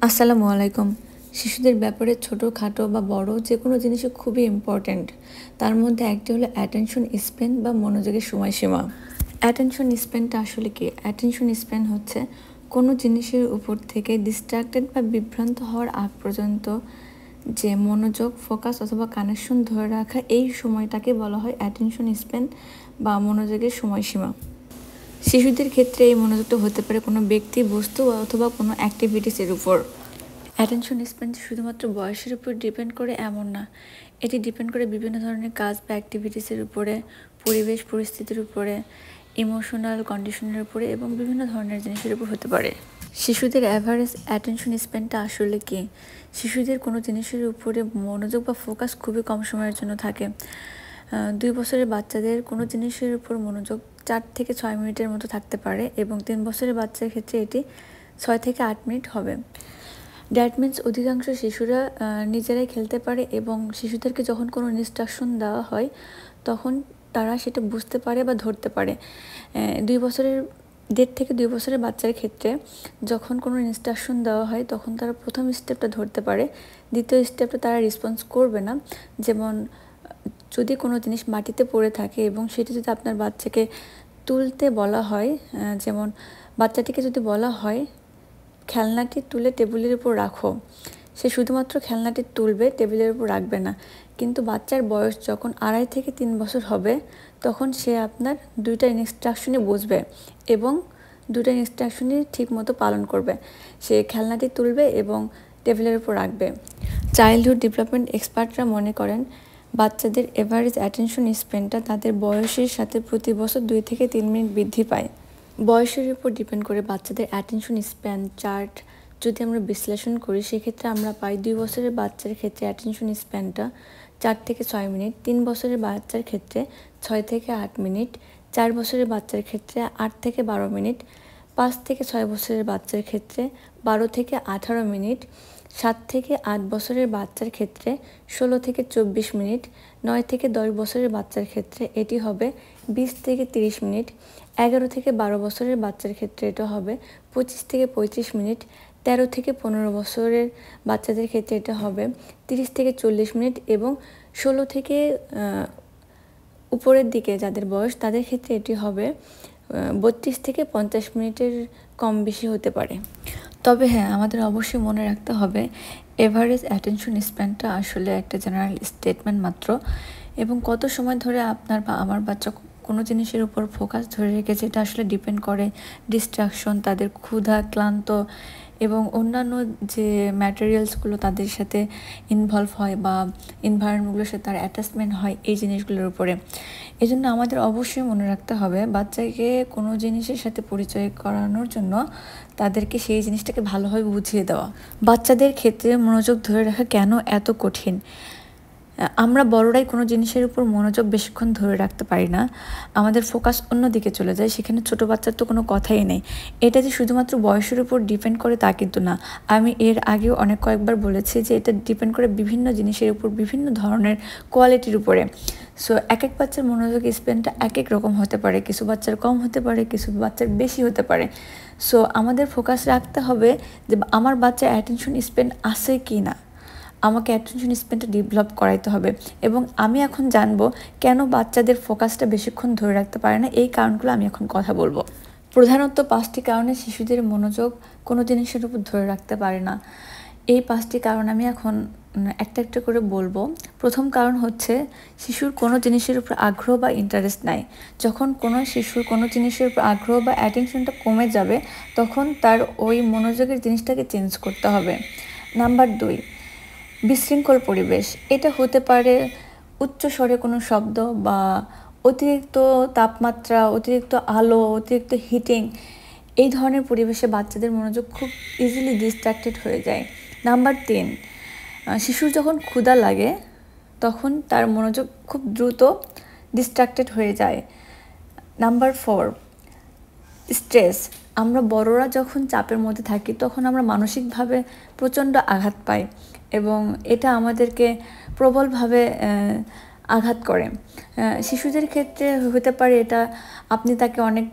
আসসালামু আলাইকুম। শিশুদের ব্যাপারে ছোটোখাটো বা বড় যে কোনো জিনিসই খুবই ইম্পর্ট্যান্ট। তার মধ্যে একটি হলো অ্যাটেনশন স্প্যান বা মনোযোগের সময়সীমা। অ্যাটেনশন স্প্যানটা আসলে কি? অ্যাটেনশন স্প্যান হচ্ছে কোনো জিনিসের উপর থেকে ডিস্ট্রাক্টেড বা বিভ্রান্ত হওয়ার আগ পর্যন্ত যে মনোযোগ, ফোকাস অথবা কানেকশন ধরে রাখা, এই সময়টাকে বলা হয় অ্যাটেনশন স্প্যান বা মনোযোগের সময়সীমা। শিশুদের ক্ষেত্রে এই মনোযোগটা হতে পারে কোনো ব্যক্তি, বস্তু অথবা কোনো অ্যাক্টিভিটিসের উপর। অ্যাটেনশন স্প্যান শুধুমাত্র বয়সের উপর ডিপেন্ড করে এমন না, এটি ডিপেন্ড করে বিভিন্ন ধরনের কাজ বা অ্যাক্টিভিটিসের উপরে, পরিবেশ পরিস্থিতির উপরে, ইমোশনাল কন্ডিশনের উপরে এবং বিভিন্ন ধরনের জিনিসের উপর হতে পারে। শিশুদের অ্যাভারেজ অ্যাটেনশন স্প্যানটা আসলে কি? শিশুদের কোনো জিনিসের উপরে মনোযোগ বা ফোকাস খুবই কম সময়ের জন্য থাকে। 2 বছরের বাচ্চাদের কোনো জিনিসের উপর মনোযোগ 4 থেকে 6 মিনিটের মতো থাকতে পারে এবং 3 বছরের বাচ্চার ক্ষেত্রে এটি 6 থেকে 8 মিনিট হবে। দ্যাট মিনস অধিকাংশ শিশুরা নিজেরাই খেলতে পারে এবং শিশুদেরকে যখন কোনো ইনস্ট্রাকশন দেওয়া হয় তখন তারা সেটা বুঝতে পারে বা ধরতে পারে। 1.5 থেকে 2 বছরের বাচ্চার ক্ষেত্রে যখন কোনো ইনস্ট্রাকশন দেওয়া হয় তখন তারা প্রথম স্টেপটা ধরতে পারে, দ্বিতীয় স্টেপটা তারা রেসপন্স করবে না। যেমন যদি কোনো জিনিস মাটিতে পড়ে থাকে এবং সেটি যদি আপনার বাচ্চাকে তুলতে বলা হয়, যেমন বাচ্চাটিকে যদি বলা হয় খেলনাটি তুলে টেবিলের উপর রাখো, সে শুধুমাত্র খেলনাটি তুলবে, টেবিলের উপর রাখবে না। কিন্তু বাচ্চার বয়স যখন 2.5 থেকে 3 বছর হবে তখন সে আপনার 2টা ইনস্ট্রাকশনই বুঝবে এবং 2টা ইনস্ট্রাকশনই ঠিক মতো পালন করবে। সে খেলনাটি তুলবে এবং টেবিলের উপর রাখবে। চাইল্ডহুড ডেভেলপমেন্ট এক্সপার্টরা মনে করেন বাচ্চাদের এভারেজ অ্যাটেনশন স্প্যানটা তাদের বয়সের সাথে প্রতি বছর 2 থেকে 3 মিনিট বৃদ্ধি পায়। বয়সের উপর ডিপেন্ড করে বাচ্চাদের অ্যাটেনশন স্প্যান চার্ট যদি আমরা বিশ্লেষণ করি, সেক্ষেত্রে আমরা পাই 2 বছরের বাচ্চার ক্ষেত্রে অ্যাটেনশন স্প্যানটা 4 থেকে 6 মিনিট, 3 বছরের বাচ্চার ক্ষেত্রে 6 থেকে 8 মিনিট, 4 বছরের বাচ্চার ক্ষেত্রে 8 থেকে 12 মিনিট, 5 থেকে 6 বছরের বাচ্চার ক্ষেত্রে 12 থেকে 18 মিনিট, 7 থেকে 8 বছরের বাচ্চার ক্ষেত্রে 16 থেকে 24 মিনিট, 9 থেকে 10 বছরের বাচ্চার ক্ষেত্রে এটি হবে 20 থেকে 30 মিনিট, 11 থেকে 12 বছরের বাচ্চার ক্ষেত্রে এটা হবে 25 থেকে 35 মিনিট, 13 থেকে 15 বছরের বাচ্চাদের ক্ষেত্রে এটা হবে 30 থেকে 40 মিনিট এবং 16 থেকে উপরের দিকে যাদের বয়স তাদের ক্ষেত্রে এটি হবে 32 থেকে 50 মিনিটের কম বেশি হতে পারে। তবে হ্যাঁ, আমাদের অবশ্যই মনে রাখতে হবে এভারেজ অ্যাটেনশন স্প্যানটা আসলে একটা জেনারেল স্টেটমেন্ট মাত্র, এবং কত সময় ধরে আপনার বা আমার বাচ্চা কোনো জিনিসের উপর ফোকাস ধরে রেখেছে এটা আসলে ডিপেন্ড করে ডিস্ট্রাকশন, তাদের ক্ষুধা, ক্লান্ত এবং অন্যান্য যে ম্যাটেরিয়ালসগুলো তাদের সাথে ইনভলভ হয় বা এনভায়রনমেন্টগুলোর সাথে তার অ্যাটাচমেন্ট হয় এই জিনিসগুলোর উপরে। এই জন্য আমাদের অবশ্যই মনে রাখতে হবে বাচ্চাকে কোনো জিনিসের সাথে পরিচয় করানোর জন্য তাদেরকে সেই জিনিসটাকে ভালোভাবে বুঝিয়ে দেওয়া। বাচ্চাদের ক্ষেত্রে মনোযোগ ধরে রাখা কেন এত কঠিন? আমরা বড়রাই কোনো জিনিসের উপর মনোযোগ বেশিক্ষণ ধরে রাখতে পারি না, আমাদের ফোকাস অন্যদিকে চলে যায়। সেখানে ছোটো বাচ্চার তো কোনো কথাই নেই। এটা যে শুধুমাত্র বয়সের উপর ডিপেন্ড করে তা কিন্তু না। আমি এর আগেও কয়েকবার বলেছি যে এটা ডিপেন্ড করে বিভিন্ন জিনিসের উপর, বিভিন্ন ধরনের কোয়ালিটির উপরে। সো এক এক বাচ্চার মনোযোগ স্প্যানটা এক এক রকম হতে পারে, কিছু বাচ্চার কম হতে পারে, কিছু বাচ্চার বেশি হতে পারে। সো আমাদের ফোকাস রাখতে হবে যে আমার বাচ্চার অ্যাটেনশন স্প্যান আছে কি না, আমাকে অ্যাটেনশন স্প্যানটা ডেভেলপ করাইতে হবে। এবং আমি এখন জানবো কেন বাচ্চাদের ফোকাসটা বেশিক্ষণ ধরে রাখতে পারে না, এই কারণগুলো আমি এখন কথা বলবো। প্রধানত 5টি কারণে শিশুদের মনোযোগ কোনো জিনিসের উপর ধরে রাখতে পারে না। এই 5টি কারণ আমি এখন একটা একটা করে বলবো। প্রথম কারণ হচ্ছে শিশুর কোনো জিনিসের উপর আগ্রহ বা ইন্টারেস্ট নাই। যখন কোনো শিশুর কোনো জিনিসের উপর আগ্রহ বা অ্যাটেনশনটা কমে যাবে তখন তার ওই মনোযোগের জিনিসটাকে চেঞ্জ করতে হবে। নাম্বার 2, বিশৃঙ্খল পরিবেশ। এটা হতে পারে উচ্চ স্বরে কোনো শব্দ বা অতিরিক্ত তাপমাত্রা, অতিরিক্ত আলো, অতিরিক্ত হিটিং। এই ধরনের পরিবেশে বাচ্চাদের মনোযোগ খুব ইজিলি ডিস্ট্র্যাক্টেড হয়ে যায়। নাম্বার 3, শিশুর যখন ক্ষুধা লাগে তখন তার মনোযোগ খুব দ্রুত ডিস্ট্র্যাক্টেড হয়ে যায়। Number 4, stress. আমরা বড়রা যখন চাপের মধ্যে থাকি তখন আমরা মানসিকভাবে প্রচণ্ড আঘাত পাই এবং এটা আমাদেরকে প্রবলভাবে আঘাত করে। শিশুদের ক্ষেত্রে হতে পারে এটা আপনি তাকে অনেক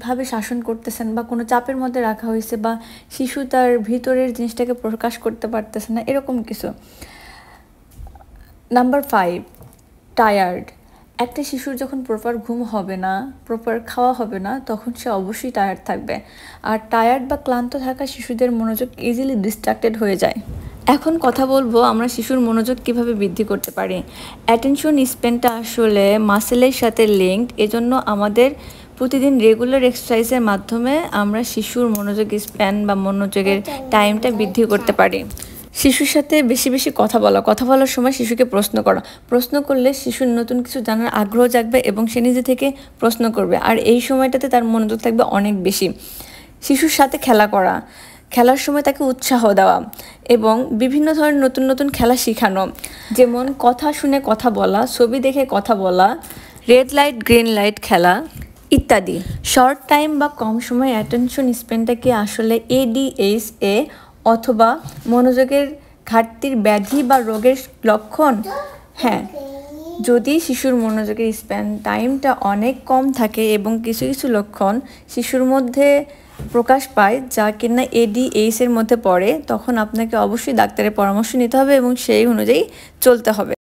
ভাবে শাসন করতেছেন বা কোনো চাপের মধ্যে রাখা হয়েছে বা শিশু তার ভিতরের জিনিসটাকে প্রকাশ করতে পারতেছে না, এরকম কিছু। Number 5, tired. একটা শিশুর যখন প্রপার ঘুম হবে না, প্রপার খাওয়া হবে না, তখন সে অবশ্যই টায়ার্ড থাকবে। আর টায়ার্ড বা ক্লান্ত থাকা শিশুদের মনোযোগ ইজিলি ডিস্ট্রাক্টেড হয়ে যায়। এখন কথা বলবো আমরা শিশুর মনোযোগ কিভাবে বৃদ্ধি করতে পারি। অ্যাটেনশন স্প্যানটা আসলে মাসেলের সাথে লিঙ্কড, এজন্য আমাদের প্রতিদিন রেগুলার এক্সারসাইজের মাধ্যমে আমরা শিশুর মনোযোগ স্প্যান বা মনোযোগের টাইমটা বৃদ্ধি করতে পারি। শিশুর সাথে বেশি বেশি কথা বলার সময় শিশুকে প্রশ্ন করলে শিশুর নতুন কিছু জানার আগ্রহ জাগবে এবং সে নিজে থেকে প্রশ্ন করবে, আর এই সময়টাতে তার মনোযোগ থাকবে অনেক বেশি। শিশুর সাথে খেলার সময় তাকে উৎসাহ দেওয়া এবং বিভিন্ন ধরনের নতুন নতুন খেলা শেখানো, যেমন কথা শুনে কথা বলা, ছবি দেখে কথা বলা, রেড লাইট গ্রিন লাইট খেলা ইত্যাদি। শর্ট টাইম বা কম সময় অ্যাটেনশন স্প্যানটাকে আসলে ADHD অথবা মনোযোগের ঘাটতির ব্যাধি বা রোগের লক্ষণ। হ্যাঁ, যদি শিশুর মনোযোগের স্প্যান টাইমটা অনেক কম থাকে এবং কিছু কিছু লক্ষণ শিশুর মধ্যে প্রকাশ পায় যা কিনা ADHD এর মধ্যে পড়ে, তখন আপনাকে অবশ্যই ডাক্তারের পরামর্শ নিতে হবে এবং সেই অনুযায়ী চলতে হবে।